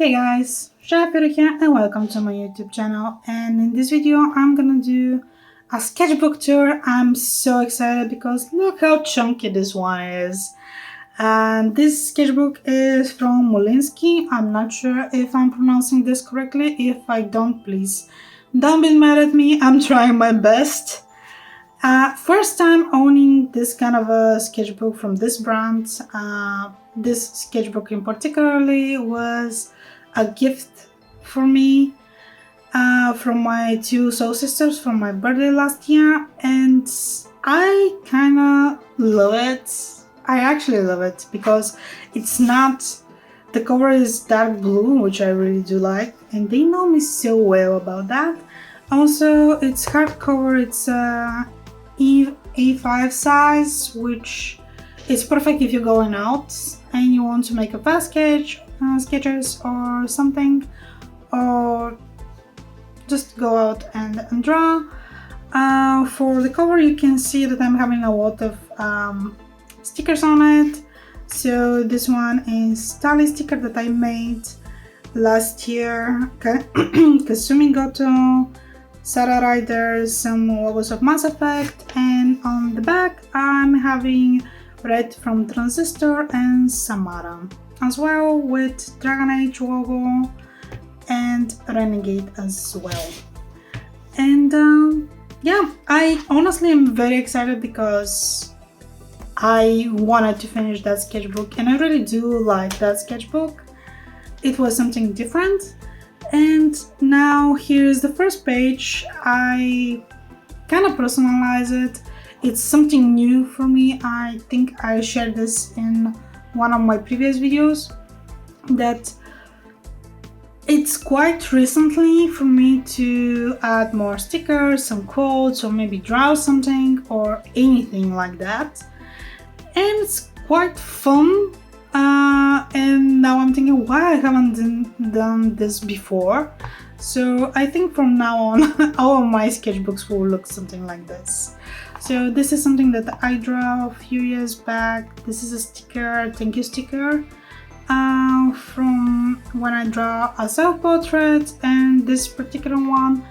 Hey guys, Shafir here and welcome to my YouTube channel, and in this video I'm gonna do a sketchbook tour. I'm so excited because look how chunky this one is. And this sketchbook is from Molenskine. I'm not sure if I'm pronouncing this correctly. If I don't, please don't be mad at me. I'm trying my best. First time owning this kind of a sketchbook from this brand. This sketchbook in particularly was a gift for me from my two soul sisters for my birthday last year, and I kind of love it. I actually love it because it's not, the cover is dark blue, which I really do like, and they know me so well about that. Also, it's hardcover. It's A5 size, which is perfect if you're going out and you want to make a fast sketches or something, or just go out and draw. For the cover, you can see that I'm having a lot of stickers on it. So this one is Tally sticker that I made last year. Kasumi Goto, Sarah Ryder, some logos of Mass Effect, and on the back I'm having Red from Transistor and Samara, as well with Dragon Age logo and Renegade as well. And yeah, I honestly am very excited because I wanted to finish that sketchbook, and I really do like that sketchbook. It was something different. And now here's the first page. I kind of personalize it. It's something new for me. I think I shared this in one of my previous videos, that it's quite recently for me to add more stickers, some quotes, or maybe draw something or anything like that. And it's quite fun. And now I'm thinking why I haven't done this before. So I think from now on all of my sketchbooks will look something like this. So this is something that I drew a few years back. This is a sticker, thank you sticker, from when I draw a self-portrait, and this particular one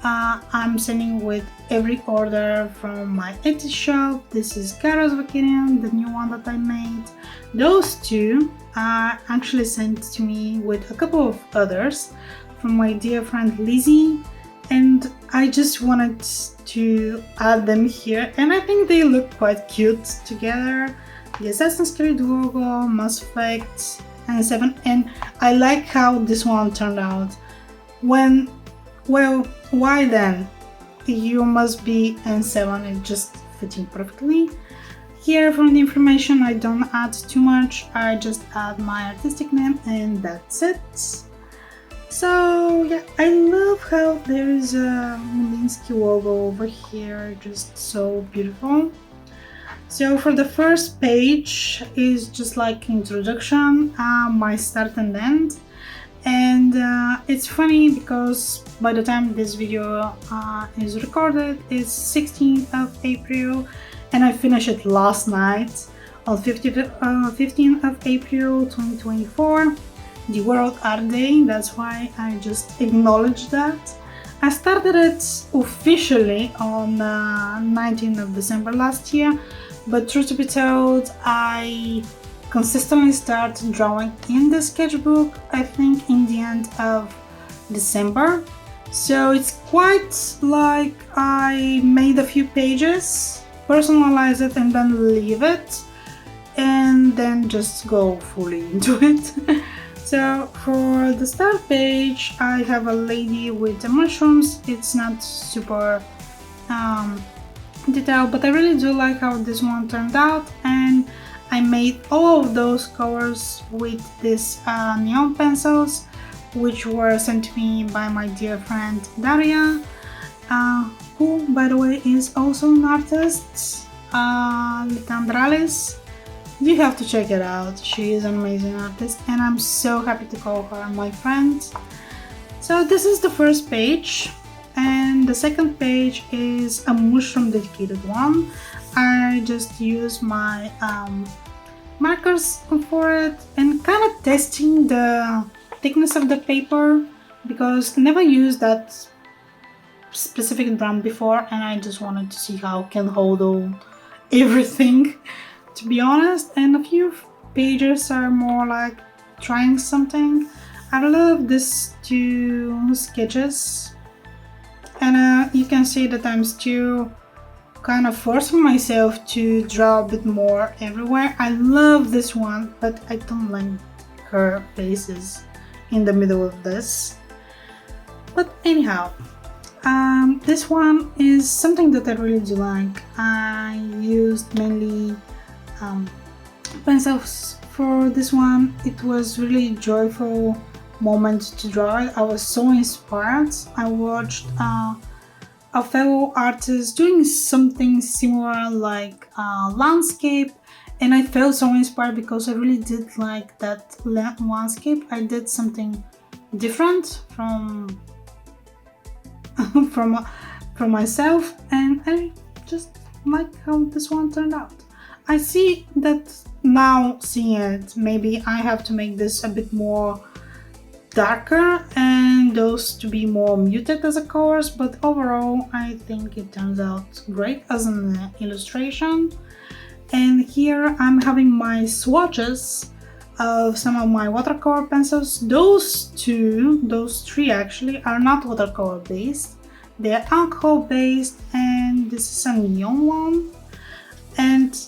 I'm sending with every order from my Etsy shop. This is Cara's Vacation, the new one that I made. Those two are actually sent to me with a couple of others from my dear friend Lizzie, and I just wanted to add them here, and I think they look quite cute together. The Assassin's Creed logo, Mass Effect, and 7, and I like how this one turned out. Well, why then? You must be N7, it's just fitting perfectly. Here from the information I don't add too much, I just add my artistic name and that's it. So yeah, I love how there is a Molenskine logo over here, just so beautiful. So for the first page is just like introduction, my start and end. And it's funny because by the time this video is recorded, it's 16th of April, and I finished it last night on 15th of April 2024, the World Art Day. That's why I just acknowledged that. I started it officially on 19th of December last year, but truth to be told, I consistently start drawing in the sketchbook I think in the end of December. So it's quite like I made a few pages, personalize it, and then leave it, and then just go fully into it. So for the start page I have a lady with the mushrooms. It's not super detailed, but I really do like how this one turned out, and I made all of those covers with these neon pencils, which were sent to me by my dear friend Daria, who by the way is also an artist, Litandralis. You have to check it out, she is an amazing artist and I'm so happy to call her my friend. So this is the first page, and the second page is a mushroom dedicated one. I just use my markers for it and kind of testing the thickness of the paper, because I never used that specific brand before and I just wanted to see how it can hold on everything, to be honest. And a few pages are more like trying something. I love these two sketches, and you can see that I'm still kind of forcing myself to draw a bit more everywhere. I love this one, but I don't like her faces in the middle of this. But anyhow, this one is something that I really do like. I used mainly pencils for this one. It was really a joyful moment to draw it. I was so inspired. I watched a fellow artist doing something similar, like landscape, and I felt so inspired because I really did like that landscape. I did something different from from myself, and I just like how this one turned out. I see that now, seeing it, maybe I have to make this a bit more darker and those to be more muted as a colors, but overall I think it turns out great as an illustration. And here I'm having my swatches of some of my watercolor pencils. Those three actually are not watercolor based, they're alcohol based, and this is a neon one. And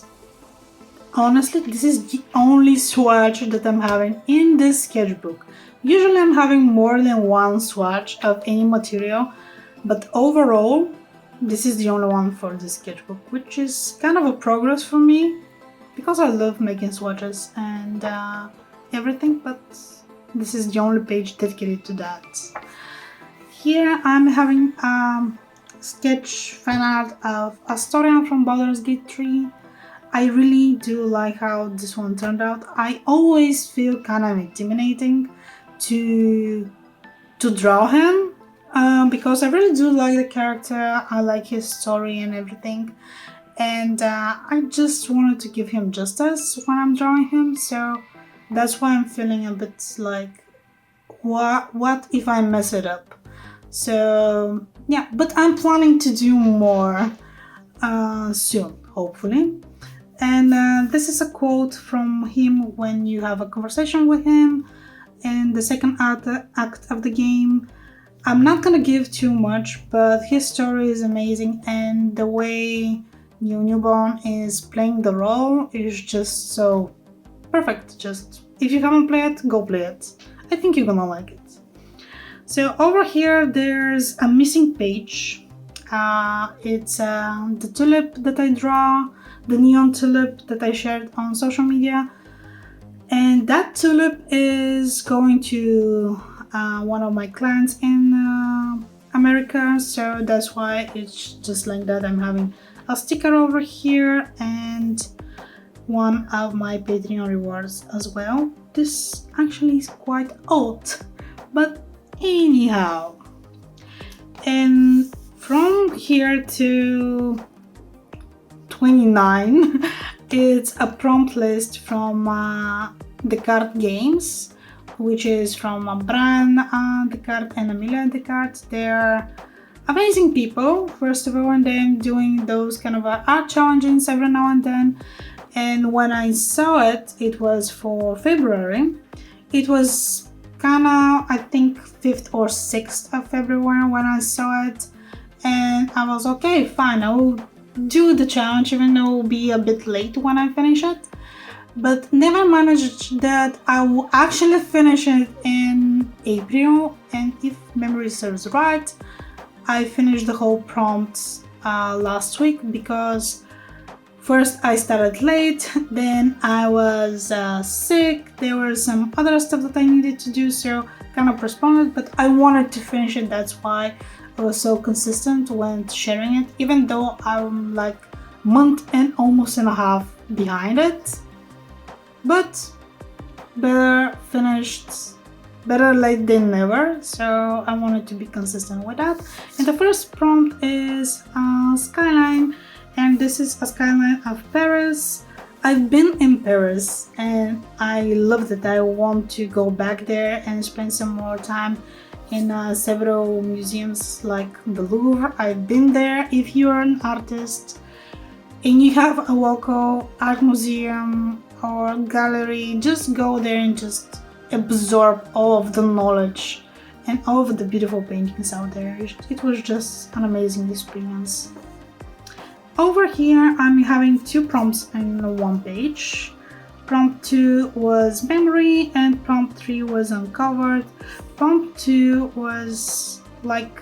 honestly, this is the only swatch that I'm having in this sketchbook. Usually I'm having more than one swatch of any material, but overall this is the only one for this sketchbook, which is kind of a progress for me because I love making swatches and everything, but this is the only page dedicated to that. Here I'm having sketch fan art of Astorian from Baldur's Gate 3. I really do like how this one turned out. I always feel kind of intimidating to draw him because I really do like the character. I like his story and everything, and I just wanted to give him justice when I'm drawing him, so that's why I'm feeling a bit like what if I mess it up. So yeah, but I'm planning to do more soon, hopefully. And this is a quote from him when you have a conversation with him in the second act of the game. I'm not gonna give too much, but his story is amazing, and the way Newborn is playing the role is just so perfect. Just if you haven't played it, go play it. I think you're gonna like it. So over here there's a missing page. It's the tulip that I draw, the neon tulip that I shared on social media. And that tulip is going to one of my clients in America, so that's why it's just like that. I'm having a sticker over here and one of my Patreon rewards as well. This actually is quite old, but anyhow. And from here to 29 it's a prompt list from Descartes Games, which is from Bran Descartes and Amelia Descartes. They're amazing people, first of all, and then doing those kind of art challenges every now and then. And when I saw it, it was for February. It was kind of, I think, 5th or 6th of February when I saw it, and I was okay, fine, I will do the challenge even though it will be a bit late when I finish it. But never managed that I will actually finish it in April, and if memory serves right, I finished the whole prompt last week, because first I started late, then I was sick, there was some other stuff that I needed to do, so kind of postponed it, but I wanted to finish it. That's why I was so consistent when sharing it, even though I'm like a month and almost and a half behind it. But better late than never, so I wanted to be consistent with that. And the first prompt is skyline, and this is a skyline of Paris. I've been in Paris and I loved it. I want to go back there and spend some more time in several museums like the Louvre. I've been there. If you're an artist and you have a local art museum or gallery, just go there and just absorb all of the knowledge and all of the beautiful paintings out there. It was just an amazing experience. Over here, I'm having 2 prompts in one page. Prompt 2 was memory and prompt 3 was uncovered. Prompt 2 was like,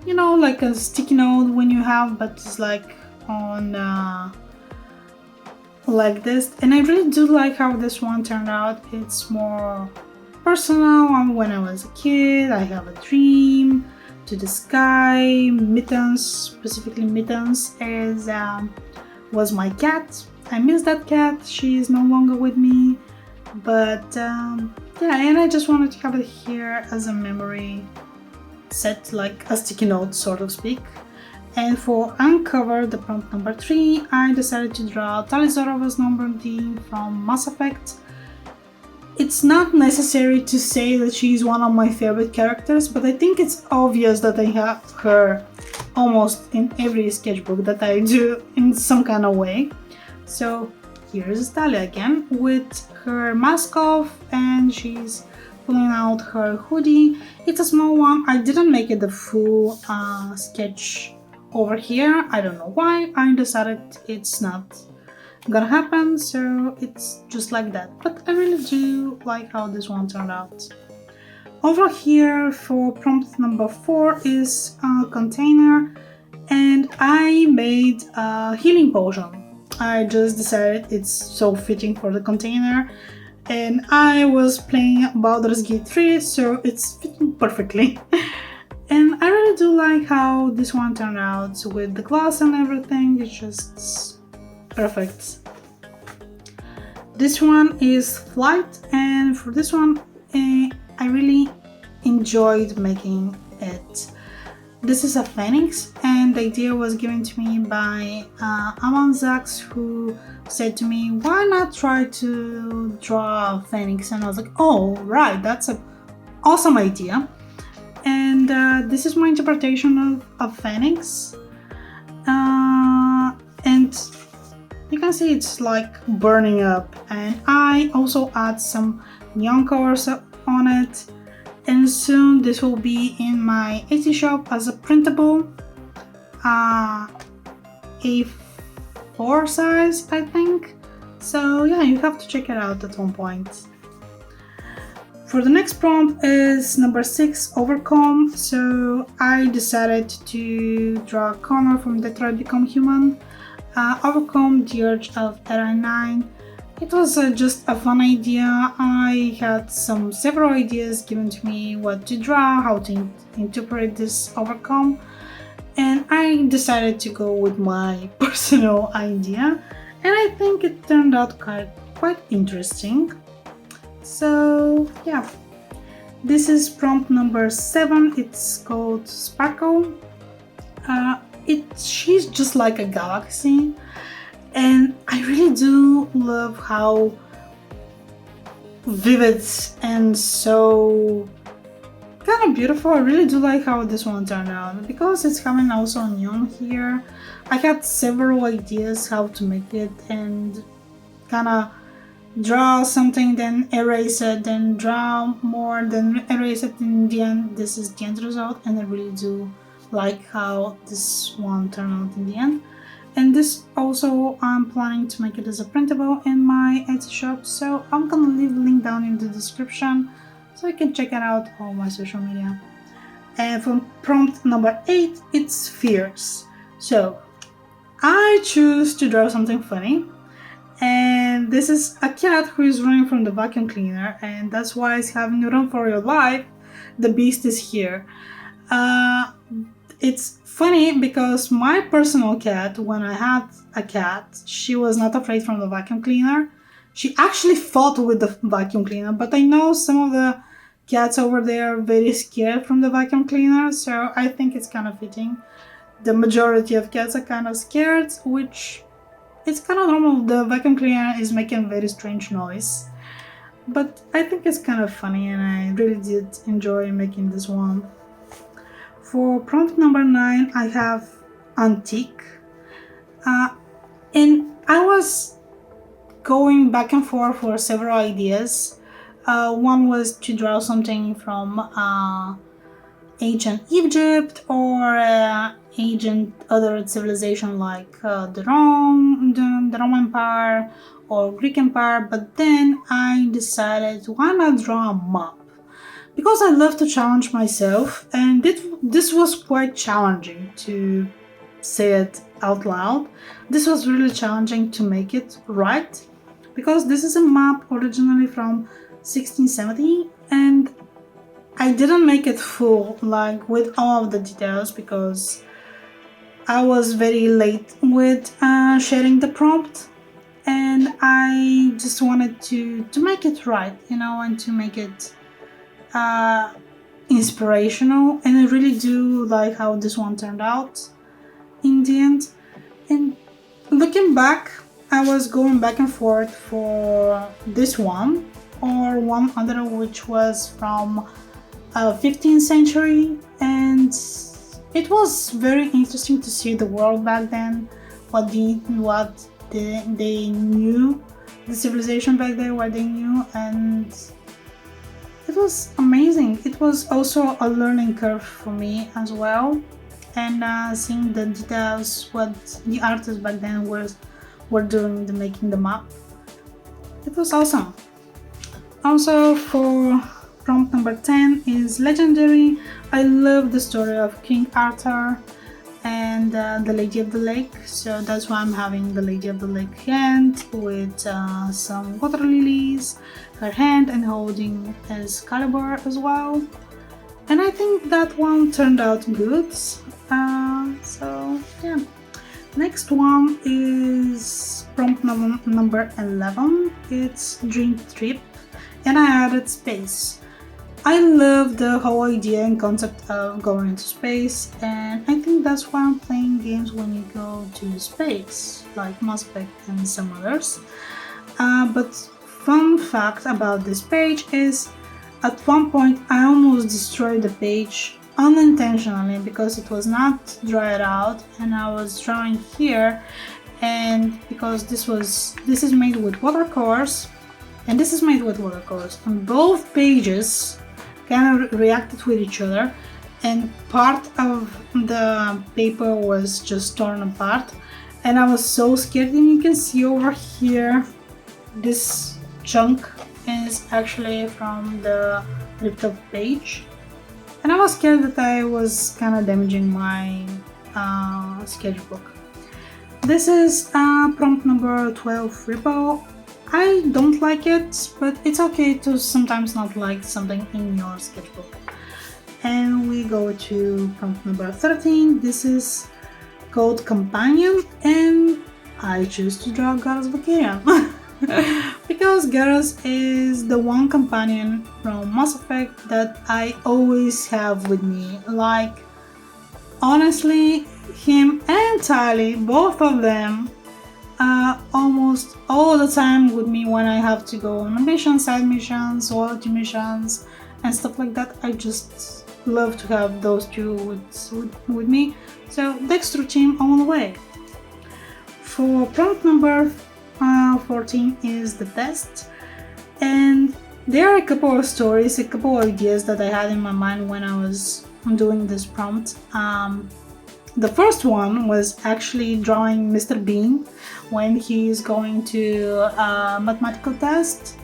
you know, like a sticky note when you have, but it's like on like this. And I really do like how this one turned out. It's more personal. When I was a kid, I have a dream to the sky. Mittens, specifically Mittens, was my cat. I miss that cat. She is no longer with me, but yeah, and I just wanted to have it here as a memory set, like a sticky note, so to speak. And for uncover, the prompt number 3, I decided to draw Talisarov's number D from Mass Effect. It's not necessary to say that she's one of my favorite characters, but I think it's obvious that I have her almost in every sketchbook that I do in some kind of way. So here's Talia again with her mask off and she's pulling out her hoodie. It's a small one. I didn't make it the full sketch over here. I don't know why. I decided it's not gonna happen, so it's just like that. But I really do like how this one turned out. Over here for prompt number 4 is a container, and I made a healing potion. I just decided it's so fitting for the container, and I was playing Baldur's Gate 3, so it's fitting perfectly. And I really do like how this one turned out with the glass and everything. It's just perfect. This one is Flight, and for this one I really enjoyed making it. This is a phoenix, and the idea was given to me by Aman Zax, who said to me, why not try to draw a phoenix? And I was like, oh right, that's an awesome idea. And this is my interpretation of phoenix, and you can see it's like burning up, and I also add some neon colors on it, and soon this will be in my Etsy shop as a printable A4 size, I think. So yeah, you have to check it out at one point. For the next prompt is number 6, Overcome. So I decided to draw Connor from Detroit Become Human. Overcome the urge of Era 9. It was just a fun idea. I had several ideas given to me what to draw, how to interpret this Overcome, and I decided to go with my personal idea, and I think it turned out quite interesting. So yeah, this is prompt number 7. It's called Sparkle. She's just like a galaxy, and I really do love how vivid and so kind of beautiful. I really do like how this one turned out, because it's coming also neon here. I had several ideas how to make it, and kind of draw something, then erase it, then draw more, then erase it. In the end, this is the end result, and I really do like how this one turned out in the end. And this also, I'm planning to make it as a printable in my Etsy shop, so I'm gonna leave a link down in the description so you can check it out on my social media. And for prompt number 8, it's Fears. So I choose to draw something funny, and this is a cat who is running from the vacuum cleaner, and that's why it's having a run for your life. The beast is here. It's funny because my personal cat, when I had a cat, she was not afraid from the vacuum cleaner. She actually fought with the vacuum cleaner, but I know some of the cats over there are very scared from the vacuum cleaner, so I think it's kind of fitting. The majority of cats are kind of scared, which it's kind of normal. The vacuum cleaner is making a very strange noise, but I think it's kind of funny and I really did enjoy making this one. For prompt number 9, I have antique. And I was going back and forth for several ideas. One was to draw something from ancient Egypt or ancient other civilization like the Roman Empire or Greek Empire, but then I decided why not draw a map? Because I love to challenge myself, and this was quite challenging to say it out loud. This was really challenging to make it right, because this is a map originally from 1670, and I didn't make it full, like with all of the details, because I was very late with sharing the prompt, and I just wanted to make it right, you know, and to make it inspirational. And I really do like how this one turned out in the end. And looking back, I was going back and forth for this one or one other which was from 15th century, and it was very interesting to see the world back then, what they knew, the civilization back there, what they knew, and it was amazing. It was also a learning curve for me as well, and seeing the details, what the artists back then were doing the making the map. It was awesome. Also, for prompt number 10 is legendary. I love the story of King Arthur and the Lady of the Lake, so that's why I'm having the Lady of the Lake hand with some water lilies, her hand, and holding Excalibur as well. And I think that one turned out good. So yeah. Next one is prompt number 11. It's Dream Trip, and I added space. I love the whole idea and concept of going into space, and I think that's why I'm playing games when you go to space, like Mass Effect and some others. But fun fact about this page is, at one point I almost destroyed the page unintentionally because it was not dried out, and I was drawing here, and because this is made with watercolors, and this is made with watercolors, and both pages kind of reacted with each other, and part of the paper was just torn apart, and I was so scared. And you can see over here, this chunk is actually from the ripped up page, and I was scared that I was kind of damaging my sketchbook. This is prompt number 12, Ripple. I don't like it, but it's okay to sometimes not like something in your sketchbook. And we go to prompt number 13. This is called Companion, and I choose to draw Garrus Vakarian because Garrus is the one companion from Mass Effect that I always have with me. Like, honestly, him and Tali, both of them, almost all the time with me when I have to go on missions, side missions, loyalty missions, and stuff like that. I just love to have those two with me. So Dexter team all the way. For prompt number 14 is the test, and there are a couple of stories, a couple of ideas that I had in my mind when I was doing this prompt. The first one was actually drawing Mr. Bean when he's going to a mathematical test,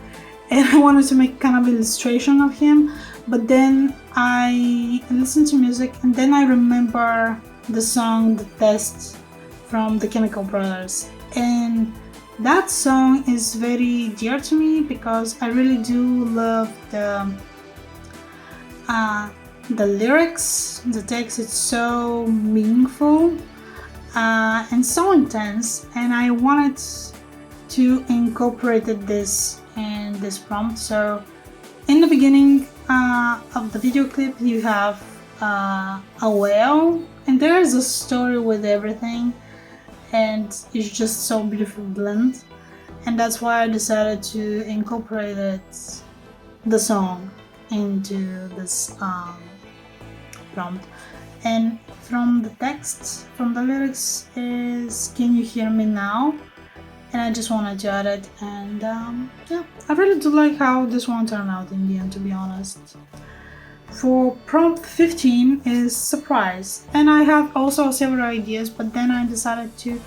and I wanted to make kind of illustration of him, but then I listened to music, and then I remember the song The Test from the Chemical Brothers, and that song is very dear to me because I really do love the lyrics, the text. It's so meaningful and so intense, and I wanted to incorporate this in this prompt. So in the beginning of the video clip, you have a whale, and there's a story with everything, and it's just so beautifully blend, and that's why I decided to incorporate the song into this prompt. And from the text, from the lyrics is "Can you hear me now?" And I just wanted to add it, and yeah, I really do like how this one turned out in the end, to be honest. For prompt 15 is surprise, and I have also several ideas, but then I decided to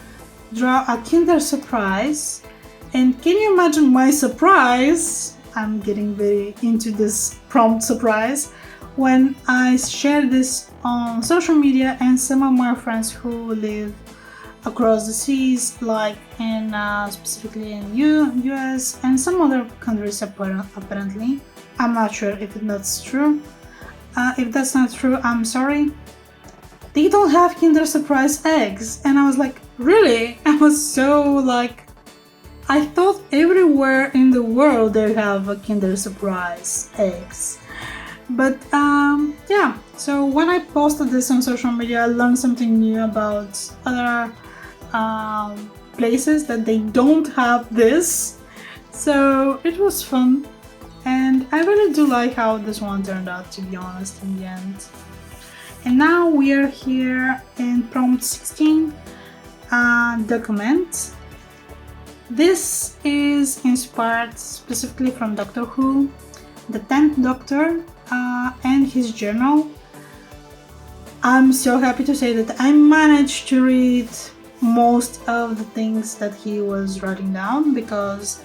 draw a Kinder Surprise. And can you imagine my surprise? I'm getting very into this prompt surprise when I shared this on social media, and some of my friends who live across the seas, like in specifically in US and some other countries apparently. I'm not sure if that's true. If that's not true, I'm sorry. They don't have Kinder Surprise eggs, and I was like, really? I was so like, I thought everywhere in the world they have a Kinder Surprise eggs. But yeah, so when I posted this on social media, I learned something new about other places that they don't have this. So it was fun, and I really do like how this one turned out, to be honest, in the end. And now we are here in prompt 16, document. This is inspired specifically from Doctor Who, the 10th Doctor, and his journal. I'm so happy to say that I managed to read most of the things that he was writing down, because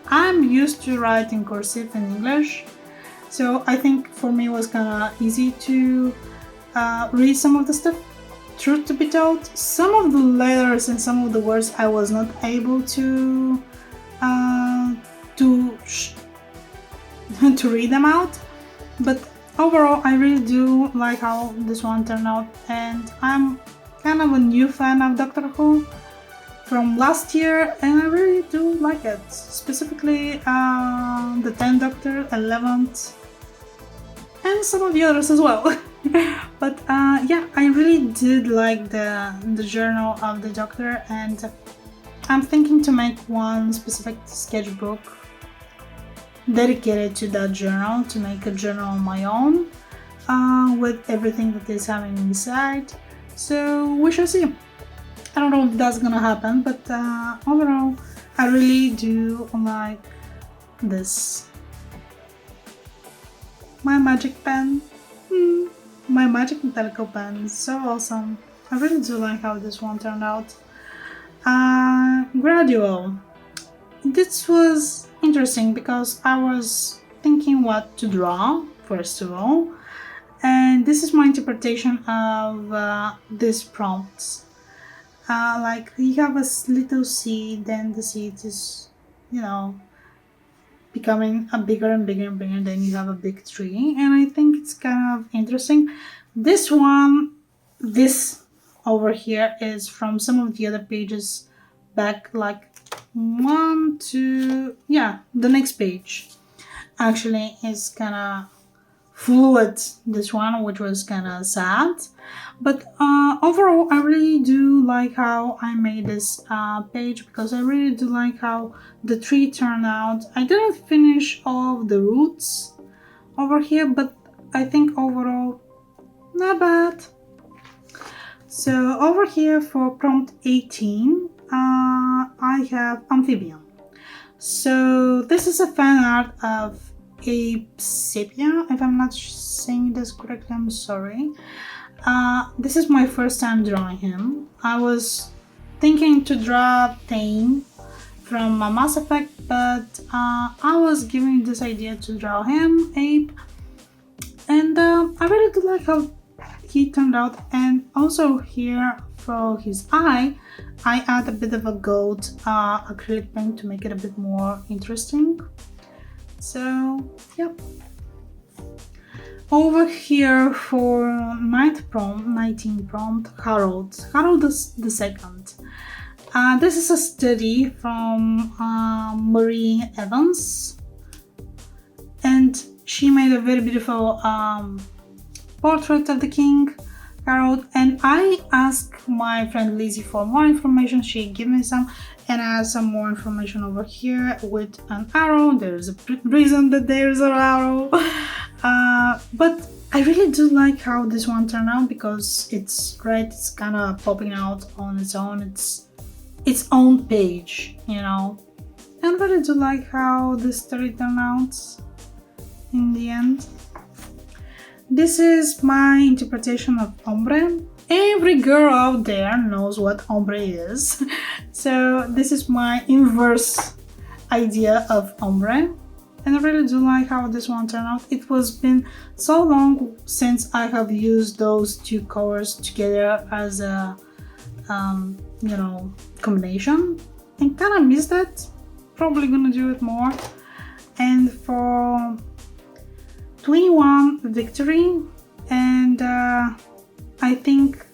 I'm used to write in cursive in English, so I think for me it was kind of easy to read some of the stuff. Truth to be told, some of the letters and some of the words I was not able to read them out, but overall I really do like how this one turned out, and I'm kind of a new fan of Doctor Who from last year, and I really do like it, specifically the 10th Doctor, 11th, and some of the others as well. But yeah, I really did like the journal of the Doctor, and I'm thinking to make one specific sketchbook dedicated to that journal, to make a journal on my own with everything that is having inside. So we shall see. I don't know if that's gonna happen, but overall I really do like this. My magic pen, my magic metallical pen is so awesome. I really do like how this one turned out. Gradual. This was interesting because I was thinking what to draw first of all, and this is my interpretation of these prompts. Like you have a little seed, then the seed is, you know, becoming a bigger and bigger and bigger, then you have a big tree, and I think it's kind of interesting. This over here is from some of the other pages back, like one, two, yeah, the next page actually is kind of fluid, this one, which was kind of sad, but overall I really do like how I made this page, because I really do like how the tree turned out. I didn't finish all of the roots over here, but I think overall not bad. So over here for prompt 18, I have amphibian. So this is a fan art of Ape Sepia. If I'm not saying this correctly, I'm sorry. This is my first time drawing him. I was thinking to draw Thane from Mass Effect, but I was given this idea to draw him, Ape, and I really do like how he turned out. And also here for his eye, I add a bit of a gold acrylic paint to make it a bit more interesting. So yeah. Over here for 19 prompt, Harold is the second. This is a study from Marie Evans, and she made a very beautiful portrait of the king. arrow. And I asked my friend Lizzie for more information. She gave me some, and I have some more information over here with an arrow. There's a reason that there's an arrow. But I really do like how this one turned out, because it's right, it's kind of popping out on its own. It's its own page, you know. And I really do like how this story turned out in the end. This is my interpretation of ombre. Every girl out there knows what ombre is. So this is my inverse idea of ombre. And I really do like how this one turned out. It was been so long since I have used those two colors together as a, you know, combination. And kind of miss that. Probably gonna do it more. And for 21 victory, and I think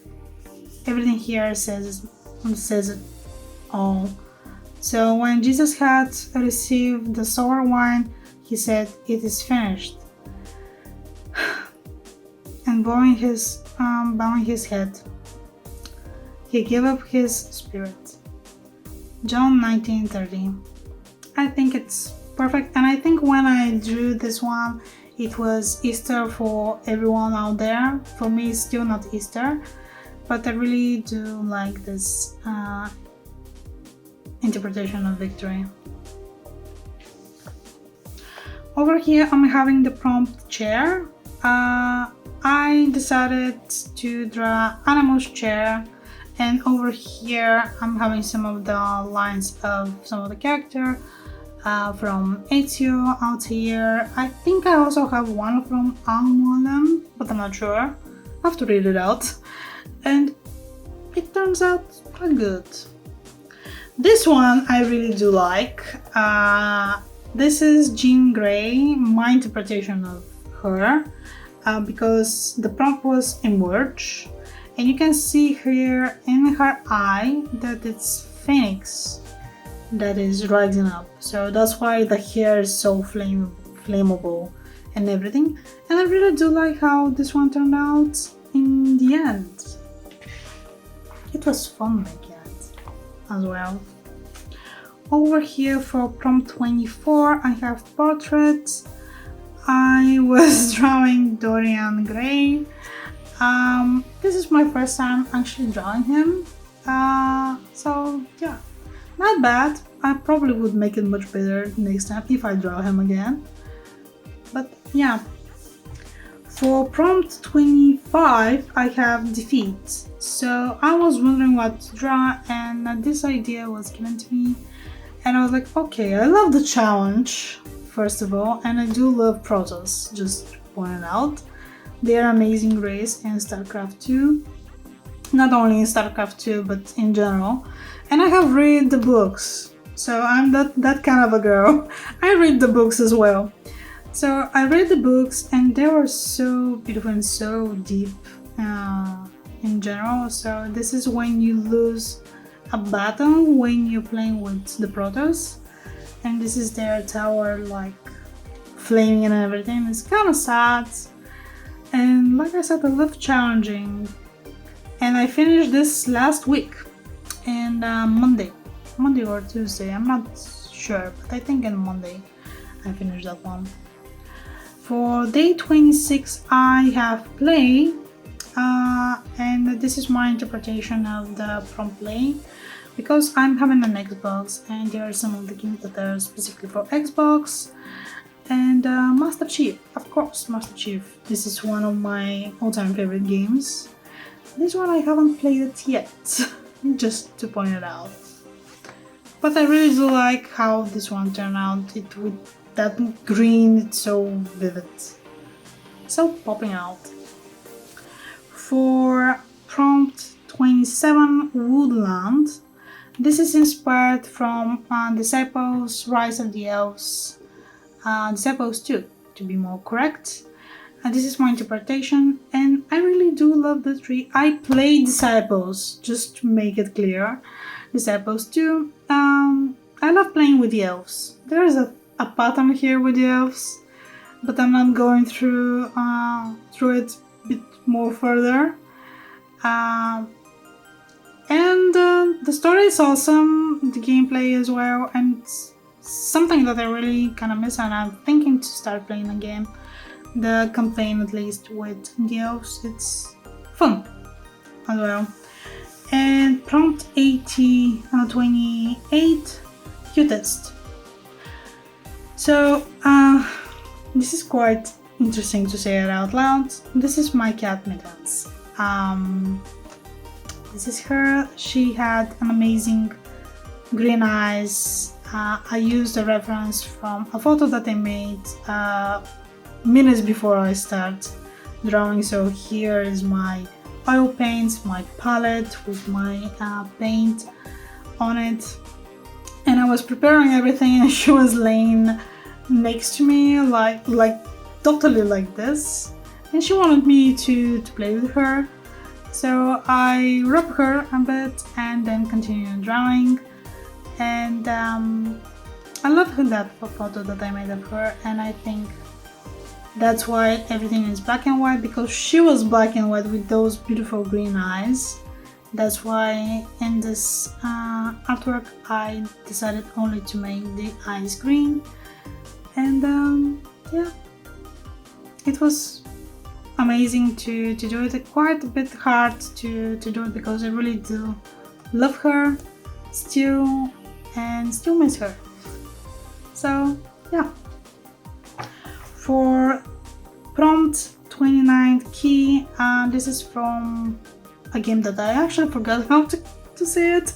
everything here says it all. So when Jesus had received the sour wine, he said, "It is finished," and bowing his head, he gave up his spirit. John 19:30. I think it's perfect, and I think when I drew this one, it was Easter for everyone out there. For me, it's still not Easter, but I really do like this interpretation of victory. Over here, I'm having the prompt chair. I decided to draw animal's chair, and over here, I'm having some of the lines of some of the character. From Ezio out here. I think I also have one from Almonem, but I'm not sure. I have to read it out. And it turns out quite good. This one I really do like. This is Jean Grey, my interpretation of her, because the prompt was emerge, and you can see here in her eye that it's Phoenix that is rising up. So that's why the hair is so flammable and everything. And I really do like how this one turned out in the end. It was fun making it as well. Over here for prompt 24, I have portraits. I was drawing Dorian Gray. This is my first time actually drawing him. So yeah. Not bad. I probably would make it much better next time if I draw him again. But yeah. For prompt 25, I have defeat. So I was wondering what to draw, and this idea was given to me. And I was like, okay, I love the challenge, first of all, and I do love Protoss, just to point it out. They are amazing race in StarCraft 2. Not only in StarCraft 2, but in general. And I have read the books, so I'm that kind of a girl. I read the books as well. So I read the books, and they were so beautiful and so deep in general. So this is when you lose a battle when you're playing with the Protoss, and this is their tower like flaming and everything. It's kind of sad, and like I said, I love challenging. And I finished this last week, and Monday or Tuesday, I'm not sure, but I think on Monday I finished that one. For day 26, I have play, and this is my interpretation of the prompt play, because I'm having an Xbox, and there are some of the games that are specifically for Xbox. And Master Chief, of course, Master Chief. This is one of my all-time favorite games. This one I haven't played it yet, just to point it out. But I really do like how this one turned out. It with that green, it's so vivid, so popping out. For prompt 27, Woodland. This is inspired from Disciples, Rise of the Elves, Disciples 2, to be more correct. This is my interpretation, and I really do love the tree. I play Disciples, just to make it clear. Disciples 2. I love playing with the elves. There is a pattern here with the elves, but I'm not going through it a bit more further. And the story is awesome, the gameplay as well, and it's something that I really kind of miss, and I'm thinking to start playing again. The campaign, at least with the elves, it's fun as well. And prompt 28, cutest. So this is quite interesting to say it out loud. This is my cat Mittens. This is her. She had an amazing green eyes. I used a reference from a photo that I made minutes before I start drawing. So here is my oil paints, my palette with my paint on it. And I was preparing everything and she was laying next to me like totally like this. And she wanted me to play with her. So I rubbed her a bit and then continued drawing. And I love that photo that I made of her, and I think that's why everything is black and white, because she was black and white with those beautiful green eyes. That's why in this artwork I decided only to make the eyes green. And yeah, it was amazing to do it. Quite a bit hard to do it because I really do love her still and still miss her. So yeah, for prompt 29 key, this is from a game that I actually forgot how to say it.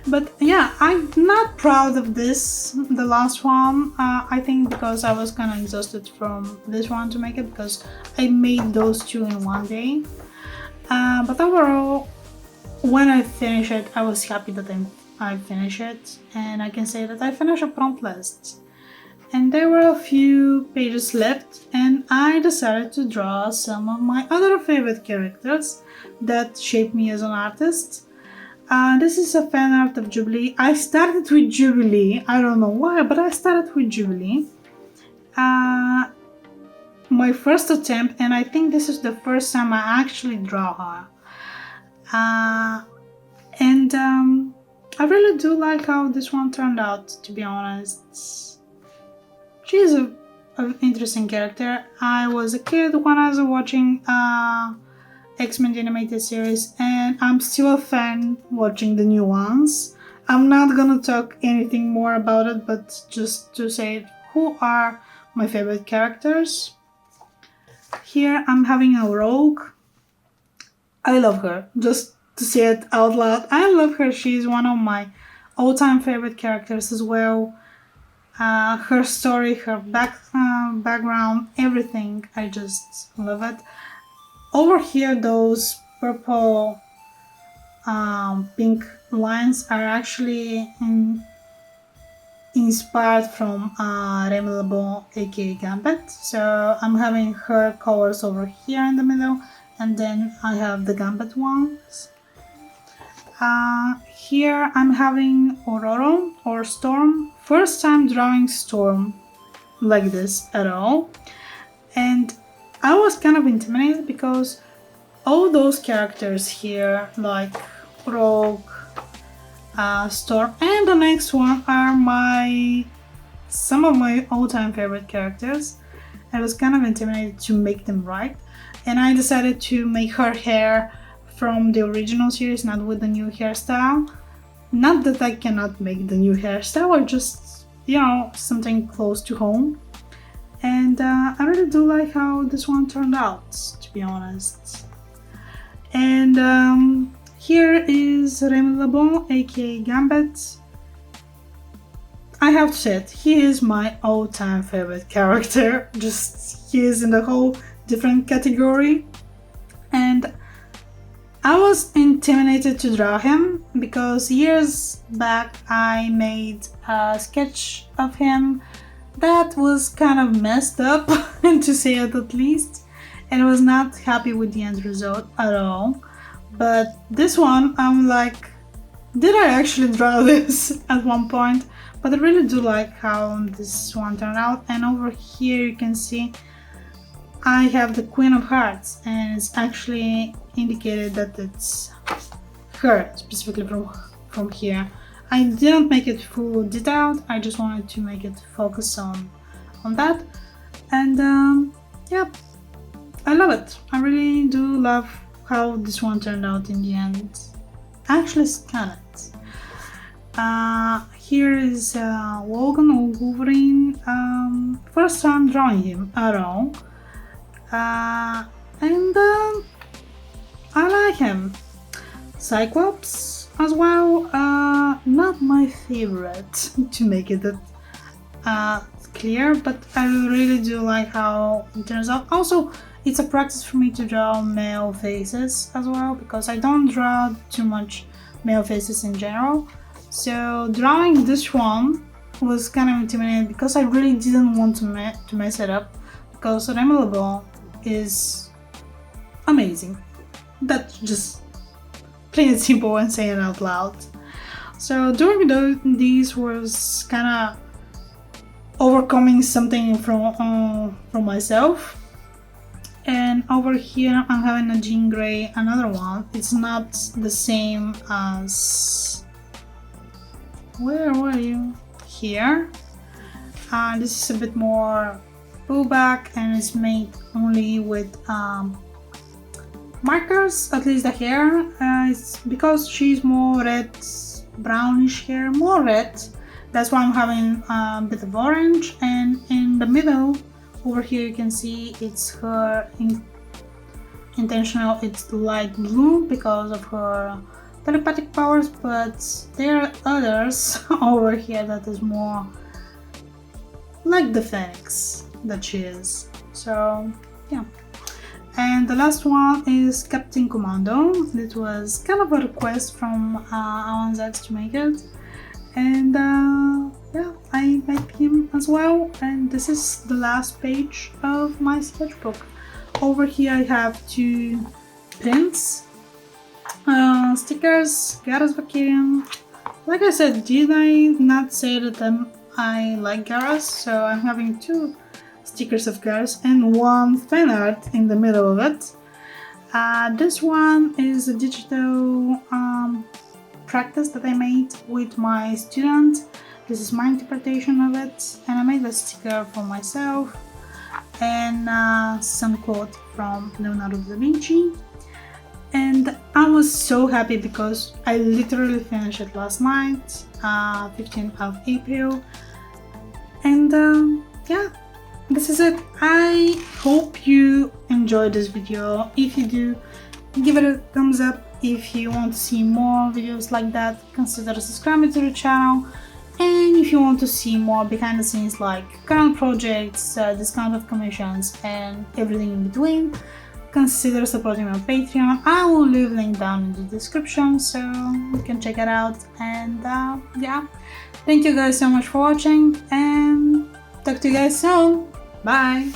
But yeah, I'm not proud of this, the last one. I think because I was kind of exhausted from this one to make it, because I made those two in one day. But overall, when I finished it, I was happy that I finished it, and I can say that I finished a prompt list. And there were a few pages left, and I decided to draw some of my other favorite characters that shaped me as an artist. This is a fan art of Jubilee. I started with Jubilee. I don't know why, but I started with Jubilee. My first attempt, and I think this is the first time I actually draw her. And I really do like how this one turned out, to be honest. She's an interesting character. I was a kid when I was watching X-Men the animated series, and I'm still a fan watching the new ones. I'm not gonna talk anything more about it, but just to say who are my favorite characters. Here I'm having a rogue. I love her, just to say it out loud. I love her. She's one of my all-time favorite characters as well. Her story, her background, everything, I just love it. Over here, those purple pink lines are actually inspired from Remy LeBon, aka Gambit. So I'm having her colors over here in the middle, and then I have the Gambit ones. Here I'm having Aurora or Storm. First time drawing Storm like this at all. And I was kind of intimidated because all those characters here, like Rogue, Storm, and the next one are some of my all-time favorite characters. I was kind of intimidated to make them right, and I decided to make her hair from the original series, not with the new hairstyle. Not that I cannot make the new hairstyle, or just, something close to home. And I really do like how this one turned out, to be honest. And here is Remy LeBon, aka Gambit. I have to say it, he is my all-time favorite character. Just, he is in a whole different category. And I was intimidated to draw him because years back I made a sketch of him that was kind of messed up, to say it at least, and I was not happy with the end result at all. But this one, I'm like, did I actually draw this at one point? But I really do like how this one turned out. And over here you can see I have the Queen of Hearts, and it's actually indicated that it's her, specifically from here. I didn't make it full detailed, I just wanted to make it focus on that. And yeah, I love it. I really do love how this one turned out in the end. I actually scan it. Here is Logan or Wolverine. First time drawing him at all. And I like him. Cyclops as well. Not my favorite, to make it clear, but I really do like how it turns out. Also, it's a practice for me to draw male faces as well, because I don't draw too much male faces in general. So drawing this one was kind of intimidating because I really didn't want to mess it up, because Remy LeBeau is amazing. That's just plain and simple when saying it out loud. So doing these was kind of overcoming something from myself. And over here I'm having a Jean Grey, another one. It's not the same as, where were you? Here. This is a bit more pullback, and it's made only with markers, at least the hair. It's because she's more red, brownish hair, more red. That's why I'm having a bit of orange, and in the middle over here you can see it's her intentional, it's light blue because of her telepathic powers, but there are others over here that is more like the Phoenix that she is. So yeah. And the last one is Captain Commando. It was kind of a request from Alan Zax to make it, and yeah, I made him as well. And this is the last page of my sketchbook. Over here I have 2 prints, stickers, Garrus Vakarian. Like I said, did I not say that I like Garrus? So I'm having 2 stickers of Garrus and 1 fan art in the middle of it. This one is a digital practice that I made with my student. This is my interpretation of it, and I made a sticker for myself and some quote from Leonardo da Vinci. And I was so happy because I literally finished it last night, 15th of April. And yeah, this is it. I hope you enjoyed this video. If you do, give it a thumbs up. If you want to see more videos like that, consider subscribing to the channel. And if you want to see more behind the scenes, like current projects, discount of commissions, and everything in between, consider supporting me on Patreon. I will leave a link down in the description so you can check it out. And yeah, thank you guys so much for watching, and talk to you guys soon. Bye!